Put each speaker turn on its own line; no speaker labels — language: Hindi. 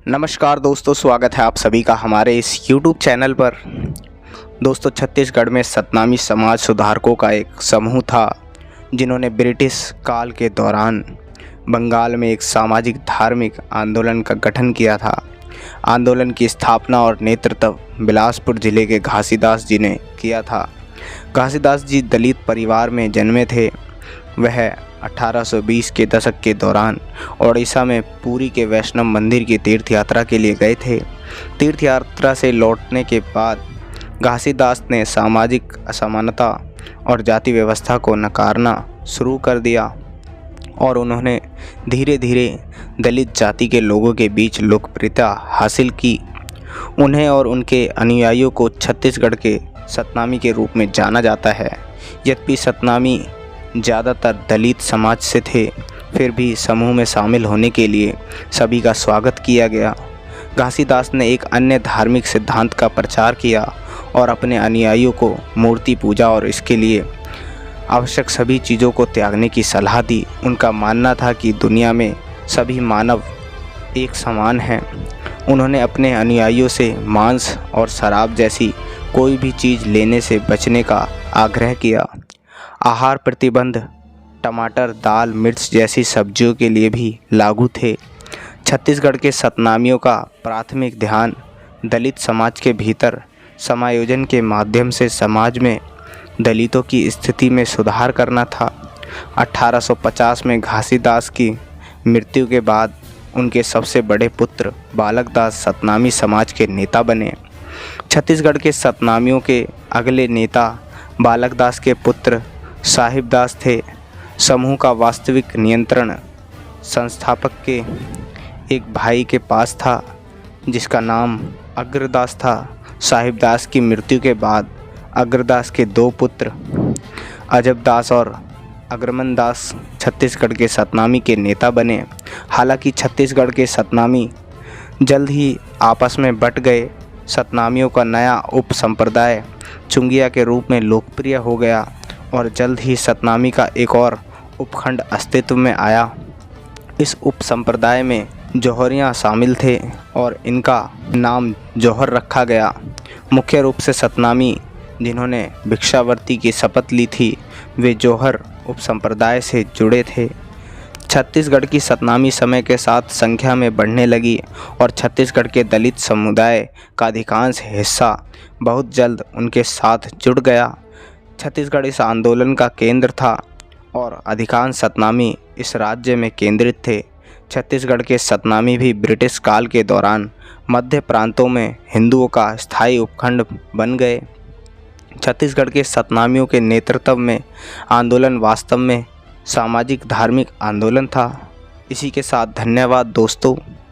नमस्कार दोस्तों, स्वागत है आप सभी का हमारे इस YouTube चैनल पर। दोस्तों, छत्तीसगढ़ में सतनामी समाज सुधारकों का एक समूह था जिन्होंने ब्रिटिश काल के दौरान बंगाल में एक सामाजिक धार्मिक आंदोलन का गठन किया था। आंदोलन की स्थापना और नेतृत्व बिलासपुर जिले के घासीदास जी ने किया था। घासीदास जी दलित परिवार में जन्मे थे। वह 1820 के दशक के दौरान ओडिशा में पुरी के वैष्णव मंदिर की तीर्थ यात्रा के लिए गए थे। तीर्थ यात्रा से लौटने के बाद घासीदास ने सामाजिक असमानता और जाति व्यवस्था को नकारना शुरू कर दिया और उन्होंने धीरे धीरे दलित जाति के लोगों के बीच लोकप्रियता हासिल की। उन्हें और उनके अनुयायियों को छत्तीसगढ़ के सतनामी के रूप में जाना जाता है। यद्यपि सतनामी ज़्यादातर दलित समाज से थे, फिर भी समूह में शामिल होने के लिए सभी का स्वागत किया गया। घासीदास ने एक अन्य धार्मिक सिद्धांत का प्रचार किया और अपने अनुयायियों को मूर्ति पूजा और इसके लिए आवश्यक सभी चीज़ों को त्यागने की सलाह दी। उनका मानना था कि दुनिया में सभी मानव एक समान हैं। उन्होंने अपने अनुयायियों से मांस और शराब जैसी कोई भी चीज़ लेने से बचने का आग्रह किया। आहार प्रतिबंध टमाटर, दाल, मिर्च जैसी सब्जियों के लिए भी लागू थे। छत्तीसगढ़ के सतनामियों का प्राथमिक ध्यान दलित समाज के भीतर समायोजन के माध्यम से समाज में दलितों की स्थिति में सुधार करना था। 1850 में घासीदास की मृत्यु के बाद उनके सबसे बड़े पुत्र बालकदास सतनामी समाज के नेता बने। छत्तीसगढ़ के सतनामियों के अगले नेता बालकदास के पुत्र साहिबदास थे। समूह का वास्तविक नियंत्रण संस्थापक के एक भाई के पास था जिसका नाम अग्रदास था। साहिबदास की मृत्यु के बाद अग्रदास के दो पुत्र अजबदास और अग्रमनदास छत्तीसगढ़ के सतनामी के नेता बने। हालांकि छत्तीसगढ़ के सतनामी जल्द ही आपस में बंट गए। सतनामियों का नया उप संप्रदाय चुंगिया के रूप में लोकप्रिय हो गया और जल्द ही सतनामी का एक और उपखंड अस्तित्व में आया। इस उप संप्रदाय में जौहरियाँ शामिल थे और इनका नाम जौहर रखा गया। मुख्य रूप से सतनामी जिन्होंने भिक्षावृत्ति की शपथ ली थी वे जौहर उप संप्रदाय से जुड़े थे। छत्तीसगढ़ की सतनामी समय के साथ संख्या में बढ़ने लगी और छत्तीसगढ़ के दलित समुदाय का अधिकांश हिस्सा बहुत जल्द उनके साथ जुड़ गया। छत्तीसगढ़ इस आंदोलन का केंद्र था और अधिकांश सतनामी इस राज्य में केंद्रित थे। छत्तीसगढ़ के सतनामी भी ब्रिटिश काल के दौरान मध्य प्रांतों में हिंदुओं का स्थायी उपखंड बन गए। छत्तीसगढ़ के सतनामियों के नेतृत्व में आंदोलन वास्तव में सामाजिक धार्मिक आंदोलन था। इसी के साथ धन्यवाद दोस्तों।